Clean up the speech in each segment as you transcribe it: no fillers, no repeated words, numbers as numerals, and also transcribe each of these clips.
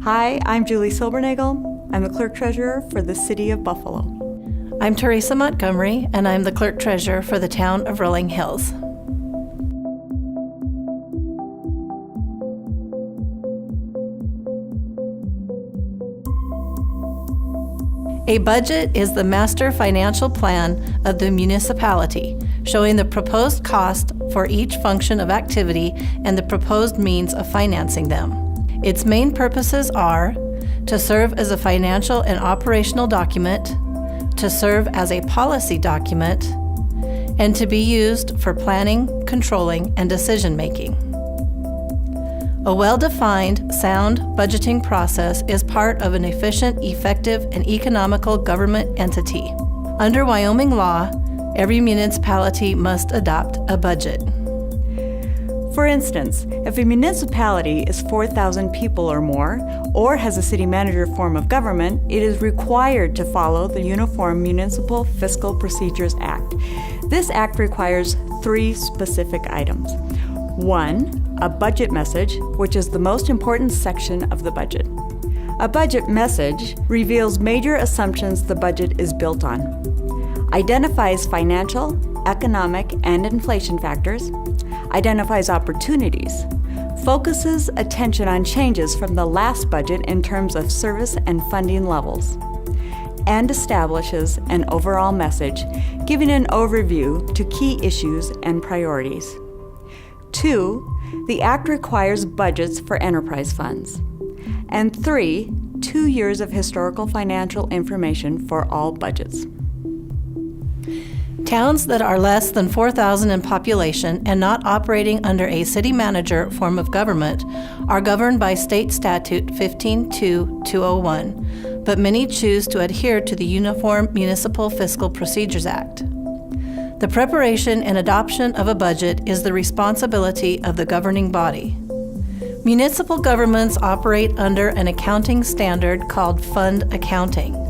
Hi, I'm Julie Silbernagel. I'm the Clerk Treasurer for the City of Buffalo. I'm Teresa Montgomery, and I'm the Clerk Treasurer for the Town of Rolling Hills. A budget is the master financial plan of the municipality, showing the proposed cost for each function of activity and the proposed means of financing them. Its main purposes are to serve as a financial and operational document, to serve as a policy document, and to be used for planning, controlling, and decision-making. A well-defined, sound budgeting process is part of an efficient, effective, and economical government entity. Under Wyoming law, every municipality must adopt a budget. For instance, if a municipality is 4,000 people or more, or has a city manager form of government, it is required to follow the Uniform Municipal Fiscal Procedures Act. This act requires 3 specific items. 1, a budget message, which is the most important section of the budget. A budget message reveals major assumptions the budget is built on, identifies financial, economic, and inflation factors, identifies opportunities, focuses attention on changes from the last budget in terms of service and funding levels, and establishes an overall message, giving an overview to key issues and priorities. 2, the Act requires budgets for enterprise funds. And 3, 2 years of historical financial information for all budgets. Towns that are less than 4,000 in population and not operating under a city manager form of government are governed by State Statute 15-201, but many choose to adhere to the Uniform Municipal Fiscal Procedures Act. The preparation and adoption of a budget is the responsibility of the governing body. Municipal governments operate under an accounting standard called fund accounting.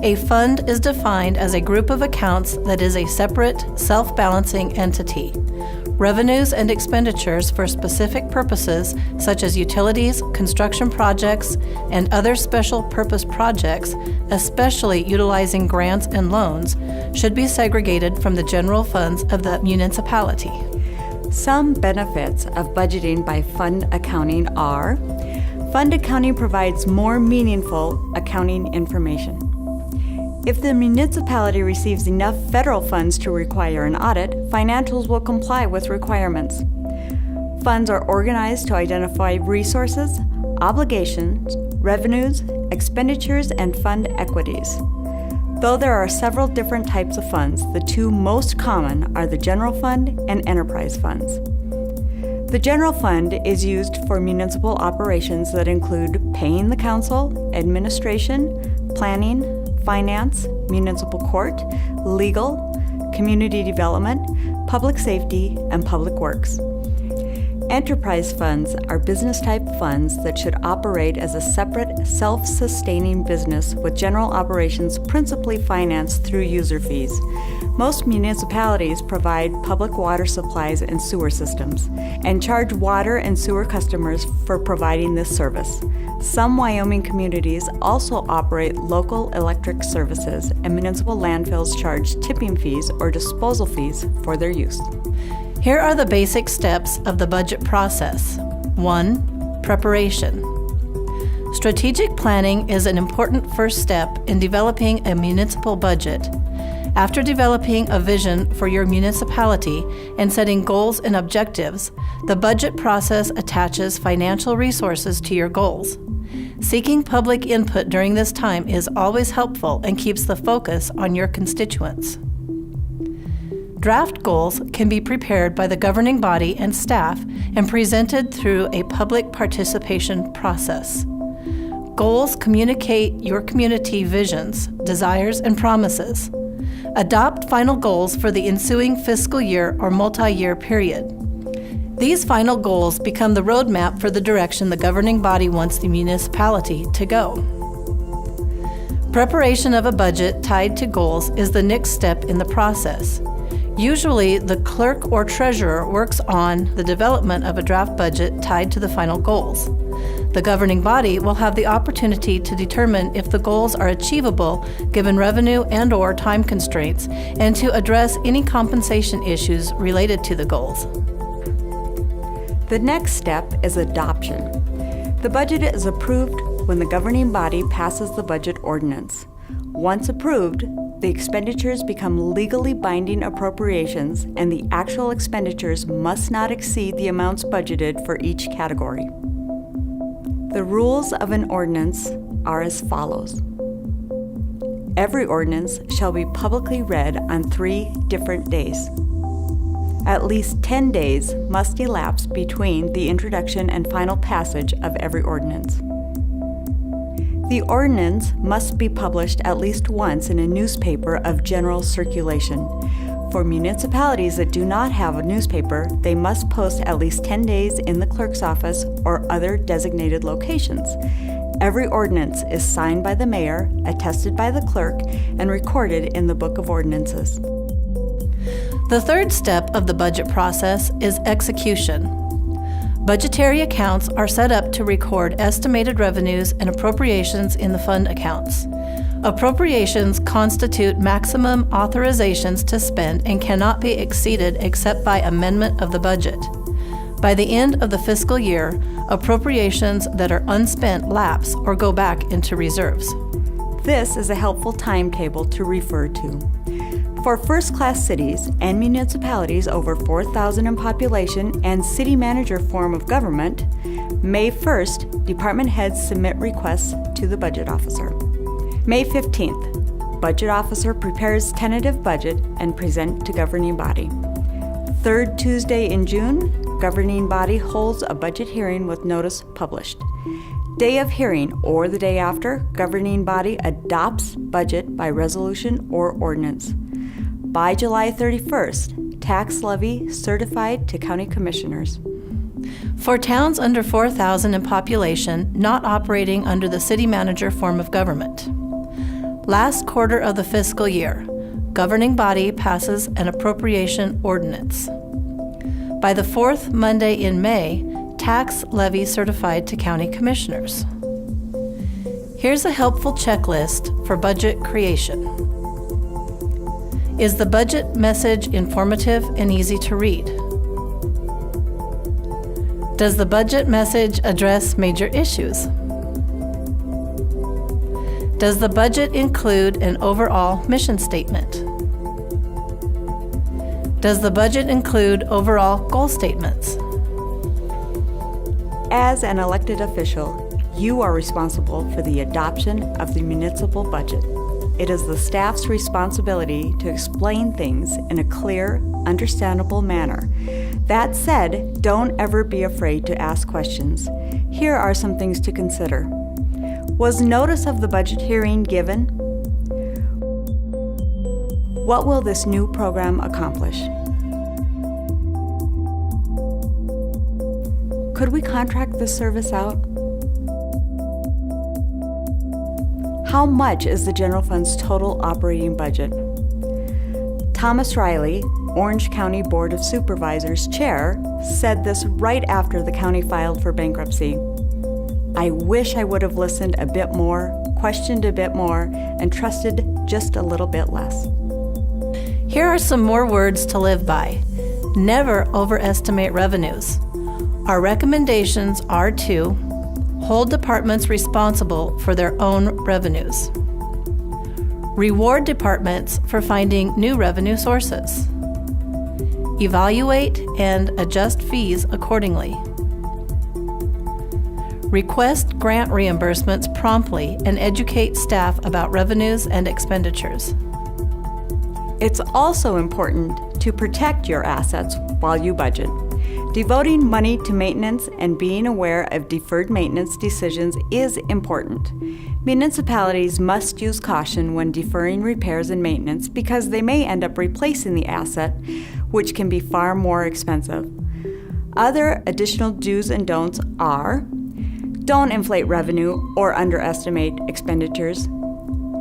A fund is defined as a group of accounts that is a separate, self-balancing entity. Revenues and expenditures for specific purposes, such as utilities, construction projects, and other special purpose projects, especially utilizing grants and loans, should be segregated from the general funds of the municipality. Some benefits of budgeting by fund accounting are: fund accounting provides more meaningful accounting information. If the municipality receives enough federal funds to require an audit, financials will comply with requirements. Funds are organized to identify resources, obligations, revenues, expenditures, and fund equities. Though there are several different types of funds, the 2 most common are the general fund and enterprise funds. The general fund is used for municipal operations that include paying the council, administration, planning, finance, municipal court, legal, community development, public safety, and public works. Enterprise funds are business-type funds that should operate as a separate, self-sustaining business with general operations principally financed through user fees. Most municipalities provide public water supplies and sewer systems and charge water and sewer customers for providing this service. Some Wyoming communities also operate local electric services, and municipal landfills charge tipping fees or disposal fees for their use. Here are the basic steps of the budget process. 1. Preparation. Strategic planning is an important first step in developing a municipal budget. After developing a vision for your municipality and setting goals and objectives, the budget process attaches financial resources to your goals. Seeking public input during this time is always helpful and keeps the focus on your constituents. Draft goals can be prepared by the governing body and staff and presented through a public participation process. Goals communicate your community visions, desires, and promises. Adopt final goals for the ensuing fiscal year or multi-year period. These final goals become the roadmap for the direction the governing body wants the municipality to go. Preparation of a budget tied to goals is the next step in the process. Usually, the clerk or treasurer works on the development of a draft budget tied to the final goals. The governing body will have the opportunity to determine if the goals are achievable given revenue and/or time constraints, and to address any compensation issues related to the goals. The next step is adoption. The budget is approved when the governing body passes the budget ordinance. Once approved, the expenditures become legally binding appropriations, and the actual expenditures must not exceed the amounts budgeted for each category. The rules of an ordinance are as follows. Every ordinance shall be publicly read on 3 different days. At least 10 days must elapse between the introduction and final passage of every ordinance. The ordinance must be published at least once in a newspaper of general circulation. For municipalities that do not have a newspaper, they must post at least 10 days in the clerk's office or other designated locations. Every ordinance is signed by the mayor, attested by the clerk, and recorded in the Book of Ordinances. The third step of the budget process is execution. Budgetary accounts are set up to record estimated revenues and appropriations in the fund accounts. Appropriations constitute maximum authorizations to spend and cannot be exceeded except by amendment of the budget. By the end of the fiscal year, appropriations that are unspent lapse or go back into reserves. This is a helpful timetable to refer to. For first-class cities and municipalities over 4,000 in population and city manager form of government, May 1st, department heads submit requests to the budget officer. May 15th, budget officer prepares tentative budget and present to governing body. Third Tuesday in June, governing body holds a budget hearing with notice published. Day of hearing or the day after, governing body adopts budget by resolution or ordinance. By July 31st, tax levy certified to county commissioners. For towns under 4,000 in population not operating under the city manager form of government, last quarter of the fiscal year, governing body passes an appropriation ordinance. By the 4th Monday in May, tax levy certified to county commissioners. Here's a helpful checklist for budget creation. Is the budget message informative and easy to read? Does the budget message address major issues? Does the budget include an overall mission statement? Does the budget include overall goal statements? As an elected official, you are responsible for the adoption of the municipal budget. It is the staff's responsibility to explain things in a clear, understandable manner. That said, don't ever be afraid to ask questions. Here are some things to consider. Was notice of the budget hearing given? What will this new program accomplish? Could we contract this service out? How much is the general fund's total operating budget? Thomas Riley, Orange County Board of Supervisors Chair, said this right after the county filed for bankruptcy. I wish I would have listened a bit more, questioned a bit more, and trusted just a little bit less. Here are some more words to live by. Never overestimate revenues. Our recommendations are to hold departments responsible for their own revenues. Reward departments for finding new revenue sources. Evaluate and adjust fees accordingly. Request grant reimbursements promptly and educate staff about revenues and expenditures. It's also important to protect your assets while you budget. Devoting money to maintenance and being aware of deferred maintenance decisions is important. Municipalities must use caution when deferring repairs and maintenance because they may end up replacing the asset, which can be far more expensive. Other additional do's and don'ts are: don't inflate revenue or underestimate expenditures.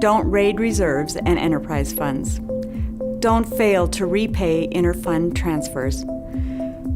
Don't raid reserves and enterprise funds. Don't fail to repay interfund transfers.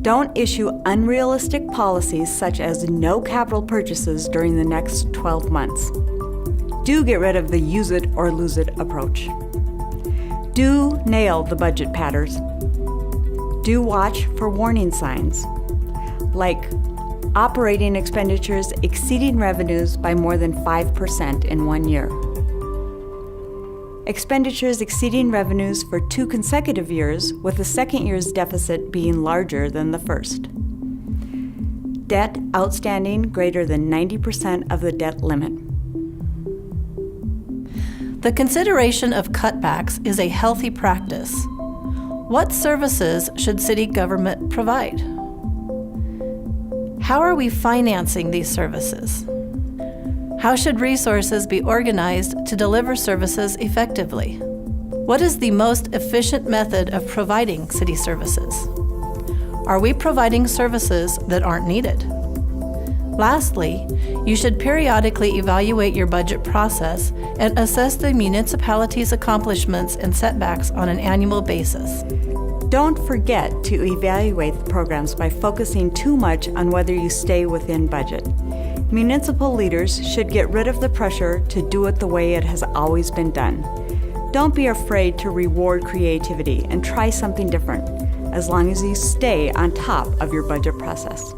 Don't issue unrealistic policies such as no capital purchases during the next 12 months. Do get rid of the use it or lose it approach. Do nail the budget patterns. Do watch for warning signs, like operating expenditures exceeding revenues by more than 5% in 1 year. Expenditures exceeding revenues for 2 consecutive years, with the second year's deficit being larger than the first. Debt outstanding greater than 90% of the debt limit. The consideration of cutbacks is a healthy practice. What services should city government provide? How are we financing these services? How should resources be organized to deliver services effectively? What is the most efficient method of providing city services? Are we providing services that aren't needed? Lastly, you should periodically evaluate your budget process and assess the municipality's accomplishments and setbacks on an annual basis. Don't forget to evaluate the programs by focusing too much on whether you stay within budget. Municipal leaders should get rid of the pressure to do it the way it has always been done. Don't be afraid to reward creativity and try something different, as long as you stay on top of your budget process.